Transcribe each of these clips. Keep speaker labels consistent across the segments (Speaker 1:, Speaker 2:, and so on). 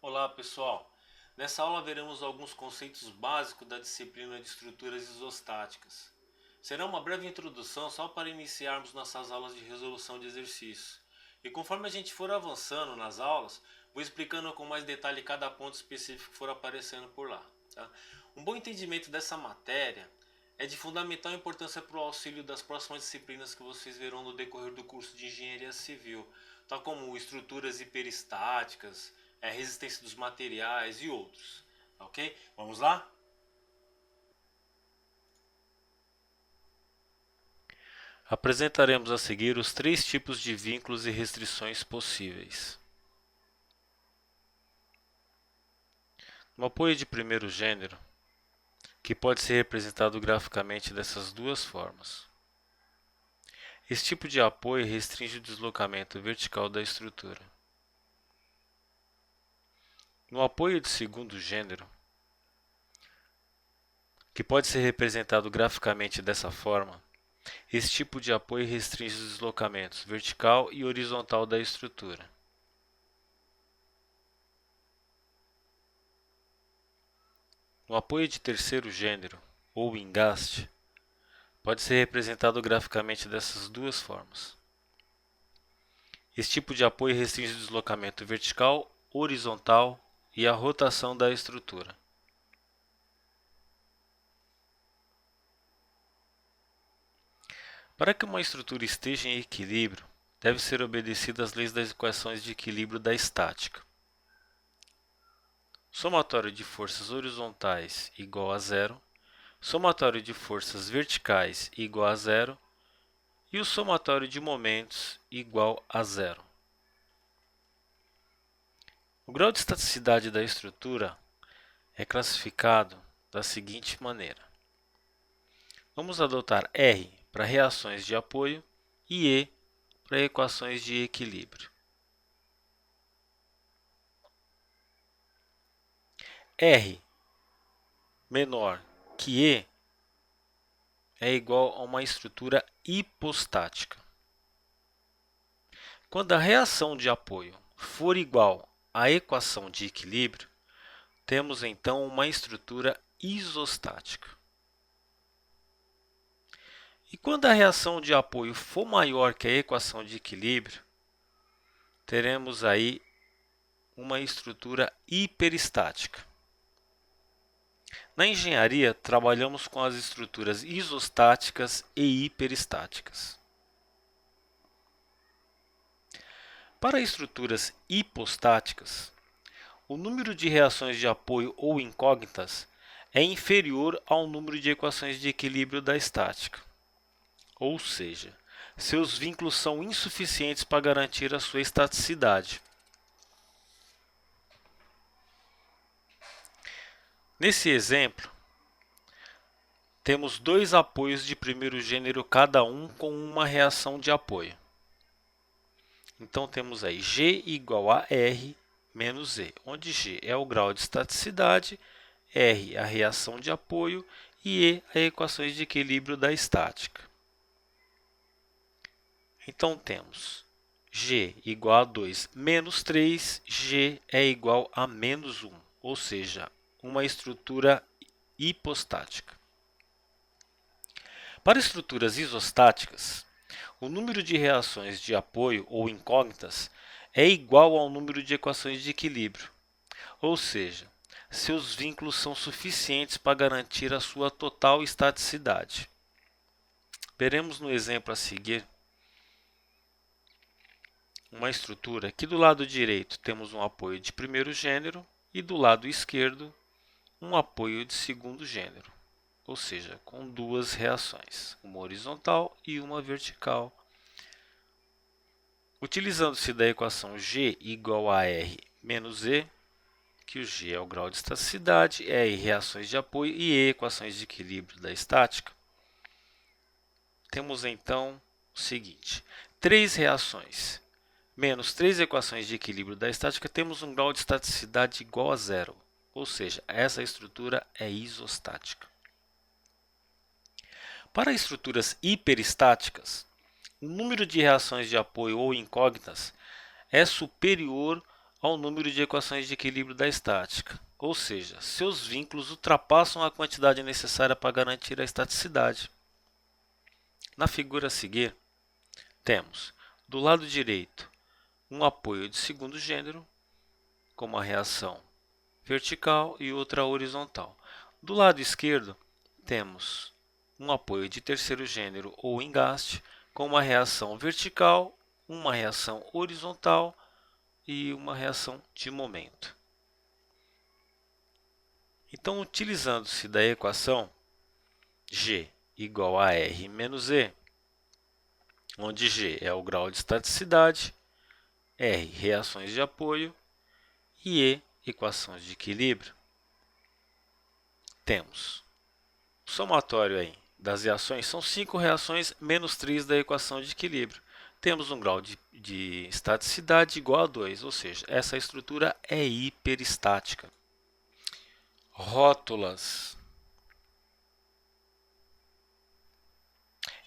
Speaker 1: Olá pessoal, nessa aula veremos alguns conceitos básicos da disciplina de estruturas isostáticas. Será uma breve introdução só para iniciarmos nossas aulas de resolução de exercícios. E conforme a gente for avançando nas aulas, vou explicando com mais detalhe cada ponto específico que for aparecendo por lá. Tá? Um bom entendimento dessa matéria é de fundamental importância para o auxílio das próximas disciplinas que vocês verão no decorrer do curso de Engenharia Civil, tal como estruturas hiperestáticas, resistência dos materiais e outros. Ok? Vamos lá? Apresentaremos a seguir os três tipos de vínculos e restrições possíveis. No apoio de primeiro gênero, que pode ser representado graficamente dessas duas formas. Esse tipo de apoio restringe o deslocamento vertical da estrutura. No apoio de segundo gênero, que pode ser representado graficamente dessa forma, esse tipo de apoio restringe os deslocamentos vertical e horizontal da estrutura. No apoio de terceiro gênero, ou engaste, pode ser representado graficamente dessas duas formas. Esse tipo de apoio restringe o deslocamento vertical, horizontal e a rotação da estrutura. Para que uma estrutura esteja em equilíbrio, deve ser obedecidas as leis das equações de equilíbrio da estática. Somatório de forças horizontais igual a zero, somatório de forças verticais igual a zero e o somatório de momentos igual a zero. O grau de estaticidade da estrutura é classificado da seguinte maneira. Vamos adotar R para reações de apoio e E para equações de equilíbrio. R menor que E é igual a uma estrutura hipostática. Quando a reação de apoio for igual à equação de equilíbrio, temos então uma estrutura isostática. E quando a reação de apoio for maior que a equação de equilíbrio, teremos aí uma estrutura hiperestática. Na engenharia, trabalhamos com as estruturas isostáticas e hiperestáticas. Para estruturas hipostáticas, o número de reações de apoio ou incógnitas é inferior ao número de equações de equilíbrio da estática. Ou seja, seus vínculos são insuficientes para garantir a sua estaticidade. Nesse exemplo, temos dois apoios de primeiro gênero, cada um com uma reação de apoio. Então temos aí G igual a R menos E, onde G é o grau de estaticidade, R a reação de apoio e E as equações de equilíbrio da estática. Então temos G igual a 2 menos 3, G é igual a menos 1, ou seja, uma estrutura hipostática. Para estruturas isostáticas, o número de reações de apoio ou incógnitas é igual ao número de equações de equilíbrio, ou seja, seus vínculos são suficientes para garantir a sua total estaticidade. Veremos no exemplo a seguir uma estrutura que do lado direito temos um apoio de primeiro gênero e do lado esquerdo um apoio de segundo gênero, ou seja, com duas reações, uma horizontal e uma vertical. Utilizando-se da equação G igual a R menos E, que o G é o grau de estaticidade, R reações de apoio e E equações de equilíbrio da estática, temos então o seguinte: 3 reações menos 3 equações de equilíbrio da estática, temos um grau de estaticidade igual a zero, ou seja, essa estrutura é isostática. Para estruturas hiperestáticas, o número de reações de apoio ou incógnitas é superior ao número de equações de equilíbrio da estática, ou seja, seus vínculos ultrapassam a quantidade necessária para garantir a estaticidade. Na figura a seguir, temos, do lado direito, um apoio de segundo gênero, com uma reação vertical e outra horizontal. Do lado esquerdo, temos um apoio de terceiro gênero ou engaste, com uma reação vertical, uma reação horizontal e uma reação de momento. Então, utilizando-se da equação G igual a R menos E, onde G é o grau de estaticidade, R, reações de apoio e E, equações de equilíbrio, temos o somatório aí das reações são 5 reações menos 3 da equação de equilíbrio. Temos um grau de estaticidade igual a 2, ou seja, essa estrutura é hiperestática. Rótulas.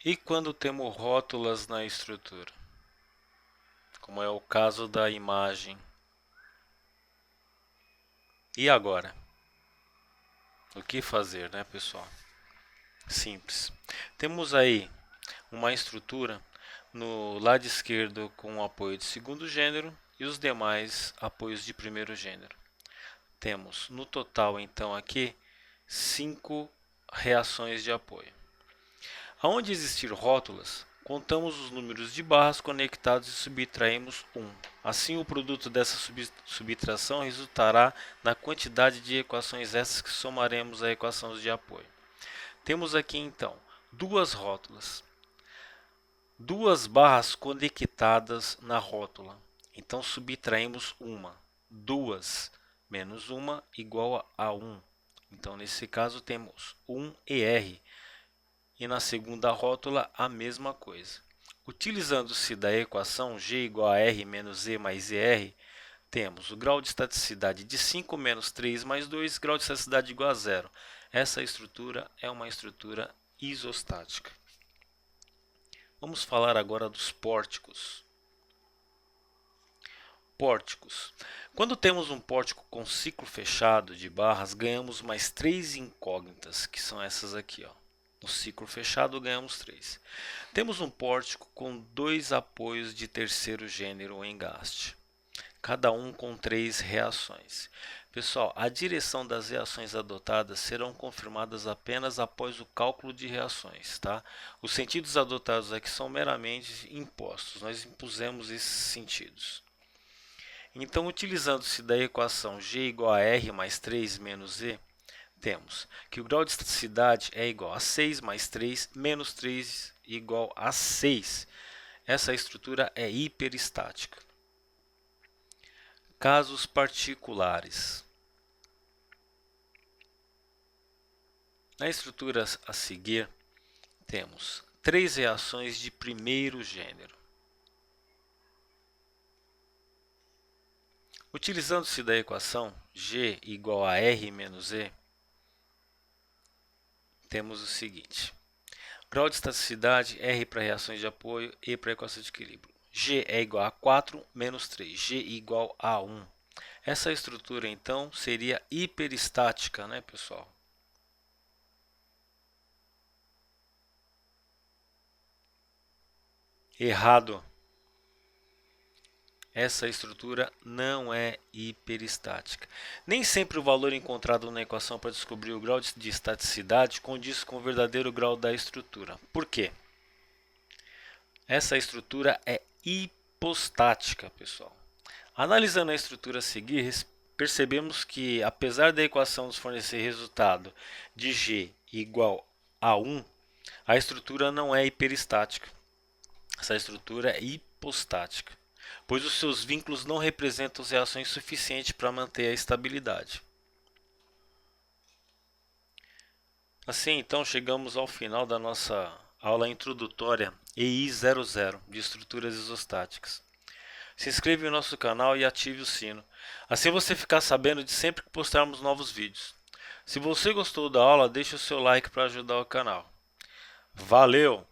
Speaker 1: E quando temos rótulas na estrutura? Como é o caso da imagem. E agora? O que fazer, né, pessoal? Simples. Temos aí uma estrutura no lado esquerdo com apoio de segundo gênero e os demais apoios de primeiro gênero. Temos no total então aqui 5 reações de apoio. Aonde existir rótulas, contamos os números de barras conectados e subtraímos 1. Assim, o produto dessa subtração resultará na quantidade de equações essas que somaremos a equação de apoio. Temos aqui então duas rótulas, duas barras conectadas na rótula. Então subtraímos uma, 2 menos 1 igual a 1. Então nesse caso temos 1 e R. E na segunda rótula a mesma coisa. Utilizando-se da equação G igual a R menos E mais ER, temos o grau de estaticidade de 5 menos 3 mais 2, grau de estaticidade igual a 0. Essa estrutura é uma estrutura isostática. Vamos falar agora dos pórticos. Pórticos. Quando temos um pórtico com ciclo fechado de barras, ganhamos mais 3 incógnitas, que são essas aqui, ó. No ciclo fechado ganhamos 3. Temos um pórtico com 2 apoios de terceiro gênero ou engaste, cada um com 3 reações. Pessoal, a direção das reações adotadas serão confirmadas apenas após o cálculo de reações, tá? Os sentidos adotados aqui são meramente impostos, nós impusemos esses sentidos. Então, utilizando-se da equação G igual a R mais 3 menos E, temos que o grau de estaticidade é igual a 6 mais 3 menos 3 igual a 6. Essa estrutura é hiperestática. Casos particulares. Na estrutura a seguir, temos 3 reações de primeiro gênero. Utilizando-se da equação G igual a R menos E, temos o seguinte: grau de estaticidade, R para reações de apoio, E para equação de equilíbrio. G é igual a 4 menos 3, G igual a 1. Essa estrutura, então, seria hiperestática, né, pessoal? Errado. Essa estrutura não é hiperestática. Nem sempre o valor encontrado na equação para descobrir o grau de estaticidade condiz com o verdadeiro grau da estrutura. Por quê? Essa estrutura é hipostática, pessoal. Analisando a estrutura a seguir, percebemos que, apesar da equação nos fornecer resultado de G igual a 1, a estrutura não é hiperestática. Essa estrutura é hipostática, pois os seus vínculos não representam as reações suficientes para manter a estabilidade. Assim, então, chegamos ao final da nossa aula introdutória EI00 de estruturas isostáticas. Se inscreva no nosso canal e ative o sino. Assim você ficar sabendo de sempre que postarmos novos vídeos. Se você gostou da aula, deixe o seu like para ajudar o canal. Valeu!